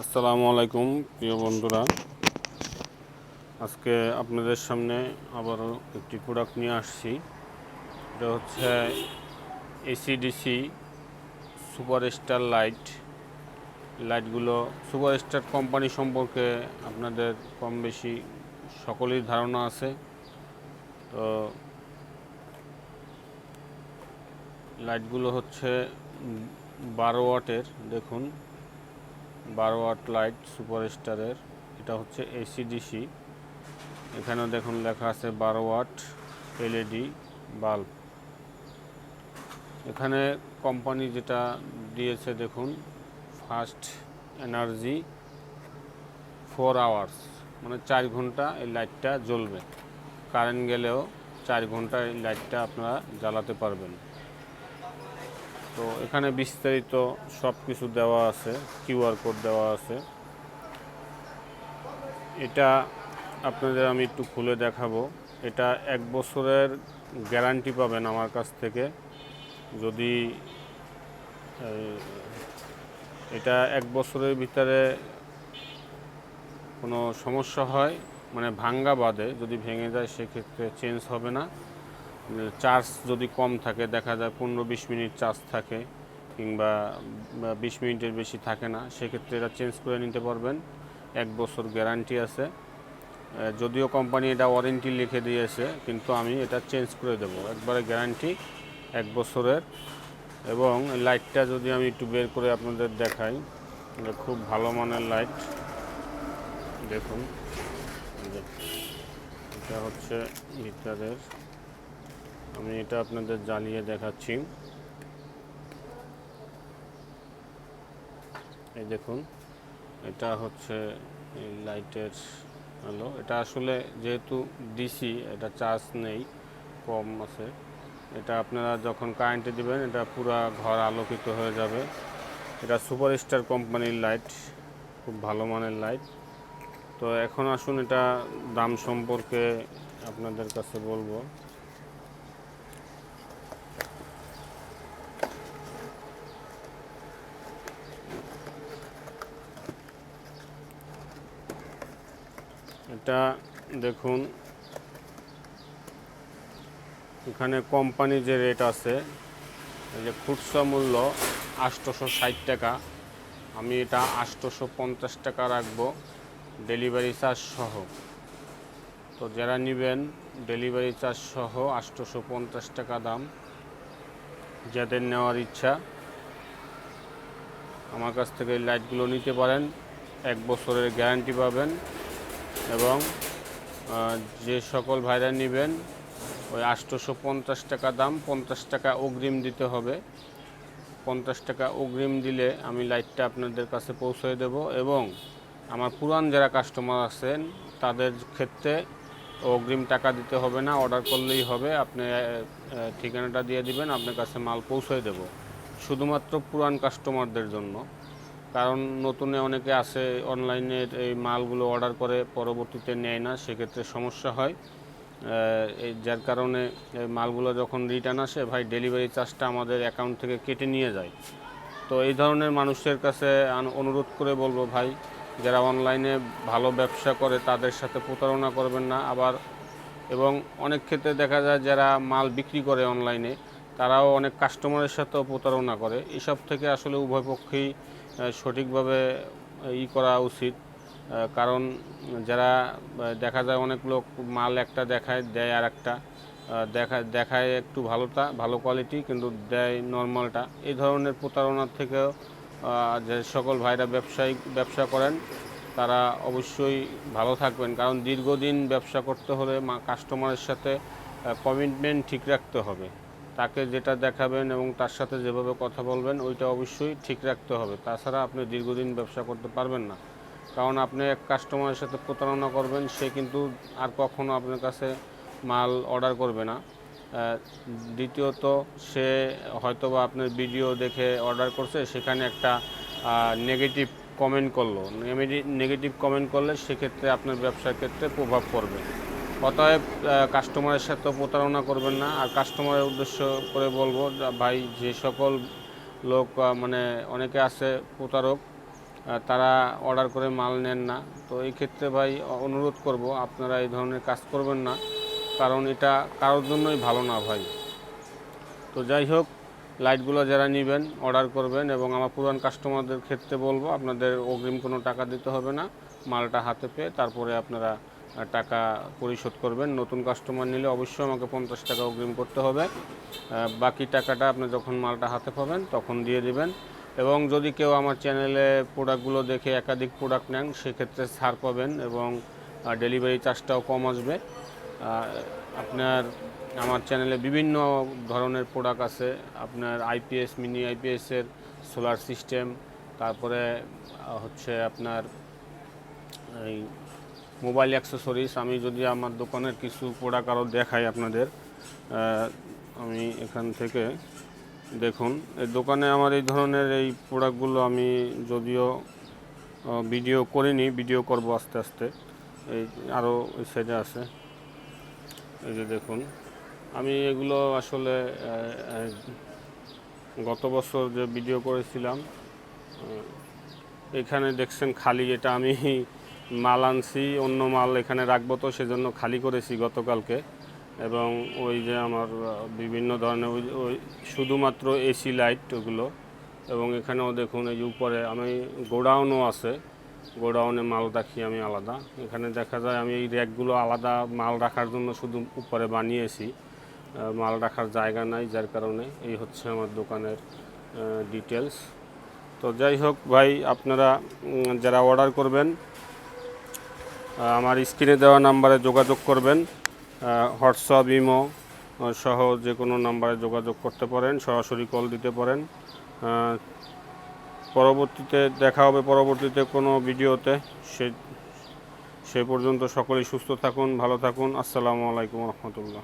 আসসালামু আলাইকুম প্রিয় বন্ধুরা, আজকে আপনাদের সামনে আবারও একটি প্রোডাক্ট নিয়ে আসছি। এটা হচ্ছে এসিডিসি সুপারস্টার লাইটগুলো। সুপারস্টার কোম্পানি সম্পর্কে আপনাদের কম বেশি সকলেই ধারণা আছে। তো লাইটগুলো হচ্ছে 12 ওয়াটের। দেখুন, 12 ওয়াট লাইট সুপারস্টারের। এটা হচ্ছে এসিডিসি। এখানেও দেখুন লেখা আছে 12 ওয়াট এলইডি বাল্ব। এখানে কোম্পানি যেটা দিয়েছে দেখুন, ফাস্ট এনার্জি 4 আওয়ার্স, মানে 4 ঘন্টা এই লাইটটা জ্বলবে। কারেন্ট গেলেও 4 ঘন্টা এই লাইটটা আপনারা জ্বালাতে পারবেন। তো এখানে বিস্তারিত সব কিছু দেওয়া আছে, কিউআর কোড দেওয়া আছে। এটা আপনাদের আমি একটু খুলে দেখাবো। এটা 1 বছরের গ্যারান্টি পাবেন আমার কাছ থেকে। যদি এটা 1 বছরের ভিতরে কোনো সমস্যা হয়, মানে ভাঙ্গা বাদে যদি ভেঙে যায়, সেক্ষেত্রে চেঞ্জ হবে না। চার্জ যদি কম থাকে, দেখা যায় 15-20 মিনিট চার্জ থাকে, কিংবা 20 মিনিটের বেশি থাকে না, সেক্ষেত্রে এটা চেঞ্জ করে নিতে পারবেন। 1 বছর গ্যারান্টি আছে। যদিও কোম্পানি এটা ওয়ারেন্টি লিখে দিয়েছে, কিন্তু আমি এটা চেঞ্জ করে দেবো। একবারে গ্যারান্টি 1 বছরের। এবং লাইটটা যদি আমি একটু বের করে আপনাদের দেখাই, এটা খুব ভালো মানের লাইট। দেখুন, এটা হচ্ছে ভিতরের। আমি এটা আপনাদের জ্বালিয়ে দেখাচ্ছি। এই দেখুন, এটা হচ্ছে এই লাইটের আলো। এটা আসলে যেহেতু ডিসি, এটা চার্জ নেই, কম আছে। এটা আপনারা যখন কারেন্টে দিবেন, এটা পুরা ঘর আলোকিত হয়ে যাবে। এটা সুপারস্টার কোম্পানির লাইট, খুব ভালো মানের লাইট। তো এখন আসুন, এটা দাম সম্পর্কে আপনাদের কাছে বলবো। এটা দেখুন, এখানে কোম্পানি যে রেট আছে, এই যে খুচরা মূল্য 860 টাকা, আমি এটা 850 টাকা রাখবো, ডেলিভারি চার্জ সহ। তো যারা নেবেন, ডেলিভারি চার্জ সহ 850 টাকা দাম। যাদের নেওয়ার ইচ্ছা, আমার কাছ থেকে এই লাইটগুলো নিতে পারেন। 1 বছরের গ্যারান্টি পাবেন। এবং যে সকল ভাইরা নেবেন, ওই 850 টাকা দাম, 50 টাকা অগ্রিম দিতে হবে। 50 টাকা অগ্রিম দিলে আমি লাইটটা আপনাদের কাছে পৌঁছে দেব। এবং আমার পুরান যারা কাস্টমার আছেন, তাদের ক্ষেত্রে অগ্রিম টাকা দিতে হবে না, অর্ডার করলেই হবে। আপনি ঠিকানাটা দিয়ে দিবেন, আপনার কাছে মাল পৌঁছে দেব। শুধুমাত্র পুরান কাস্টমারদের জন্য। কারণ নতুনে অনেকে আছে, অনলাইনের এই মালগুলো অর্ডার করে পরবর্তীতে নেয় না, সেক্ষেত্রে সমস্যা হয়। যার কারণে এই মালগুলো যখন রিটার্ন আসে, ভাই ডেলিভারি চার্জটা আমাদের অ্যাকাউন্ট থেকে কেটে নিয়ে যায়। তো এই ধরনের মানুষের কাছে অনুরোধ করে বলবো, ভাই যারা অনলাইনে ভালো ব্যবসা করে, তাদের সাথে প্রতারণা করবেন না। আবার এবং অনেক ক্ষেত্রে দেখা যায়, যারা মাল বিক্রি করে অনলাইনে, তারাও অনেক কাস্টমারের সাথেও প্রতারণা করে। এসব থেকে আসলে উভয় পক্ষেই সঠিকভাবে করা উচিত। কারণ যারা দেখা যায়, অনেক লোক মাল একটা দেখায়, দেয় আর একটা, দেখায় একটু ভালো কোয়ালিটি, কিন্তু দেয় নর্মালটা। এই ধরনের প্রতারণার থেকেও যে সকল ভাইরা ব্যবসা করেন, তারা অবশ্যই ভালো থাকবেন। কারণ দীর্ঘদিন ব্যবসা করতে হলে কাস্টমারের সাথে কমিটমেন্ট ঠিক রাখতে হবে। তাকে যেটা দেখাবেন এবং তার সাথে যেভাবে কথা বলবেন, ওইটা অবশ্যই ঠিক রাখতে হবে। তাছাড়া আপনি দীর্ঘদিন ব্যবসা করতে পারবেন না। কারণ আপনি এক কাস্টমারের সাথে প্রতারণা করবেন, সে কিন্তু আর কখনো আপনার কাছে মাল অর্ডার করবে না। দ্বিতীয়ত, সে হয়তোবা আপনার ভিডিও দেখে অর্ডার করছে, সেখানে একটা নেগেটিভ কমেন্ট করলো। নেগেটিভ কমেন্ট করলে সেক্ষেত্রে আপনার ব্যবসার ক্ষেত্রে প্রভাব পড়বে। অতএব কাস্টমারের সাথেও প্রতারণা করবেন না। আর কাস্টমারের উদ্দেশ্য করে বলবো, ভাই যে সকল লোক, মানে অনেকে আছে প্রতারক, তারা অর্ডার করে মাল নেন না। তো এই ক্ষেত্রে ভাই অনুরোধ করব আপনারা এই ধরনের কাজ করবেন না, কারণ এটা কারোর জন্যই ভালো না ভাই। তো যাই হোক, লাইটগুলো যারা নেবেন অর্ডার করবেন, এবং আমার পুরান কাস্টমারদের ক্ষেত্রে বলবো আপনাদের অগ্রিম কোনো টাকা দিতে হবে না, মালটা হাতে পেয়ে তারপরে আপনারা টাকা পরিশোধ করবেন। নতুন কাস্টমার নিলে অবশ্যই আমাকে 50 টাকা অগ্রিম করতে হবে, বাকি টাকাটা আপনি যখন মালটা হাতে পাবেন তখন দিয়ে দিবেন। এবং যদি কেউ আমার চ্যানেলে প্রোডাক্টগুলো দেখে একাধিক প্রোডাক্ট নেন সেক্ষেত্রে ছাড় পাবেন, এবং ডেলিভারি চার্জটাও কম আসবে। আপনার আমার চ্যানেলে বিভিন্ন ধরনের প্রোডাক্ট আছে, আপনার আইপিএস, মিনি আইপিএসের সোলার সিস্টেম, তারপরে হচ্ছে আপনার এই মোবাইল অ্যাক্সেসরিজ। আমি যদি আমার দোকানের কিছু প্রোডাক্ট আরও দেখাই আপনাদের, আমি এখান থেকে দেখুন, এই দোকানে আমার এই ধরনের এই প্রোডাক্টগুলো আমি যদিও ভিডিও করিনি, ভিডিও করব আস্তে আস্তে। এই আরও ওই সাইডে আছে, এই যে দেখুন, আমি এগুলো আসলে গত বছর যে ভিডিও করেছিলাম, এখানে দেখছেন খালি, এটা আমি মাল আনছি, অন্য মাল এখানে রাখবো, তো সেজন্য খালি করেছি গতকালকে। এবং ওই যে আমার বিভিন্ন ধরনের ওই শুধুমাত্র এসি লাইট ওগুলো, এবং এখানেও দেখুন এই যে উপরে আমি গোডাউনও আছে, গোডাউনে মাল রাখি আমি আলাদা। এখানে দেখা যায় আমি এই র্যাকগুলো আলাদা মাল রাখার জন্য শুধু উপরে বানিয়েছি, মাল রাখার জায়গা নাই, যার কারণে এই হচ্ছে আমার দোকানের ডিটেলস। তো যাই হোক ভাই, আপনারা যারা অর্ডার করবেন আমার স্ক্রিনে দেওয়া নাম্বারে যোগাযোগ করবেন, হোয়াটসঅ্যাপ, ইমো সহ যে কোনো নাম্বারে যোগাযোগ করতে পারেন, সরাসরি কল দিতে পারেন। পরবর্তীতে দেখা হবে পরবর্তীতে কোনো ভিডিওতে। সে পর্যন্ত সকলেই সুস্থ থাকুন, ভালো থাকুন। আসসালামু আলাইকুম রহমতুল্লাহ।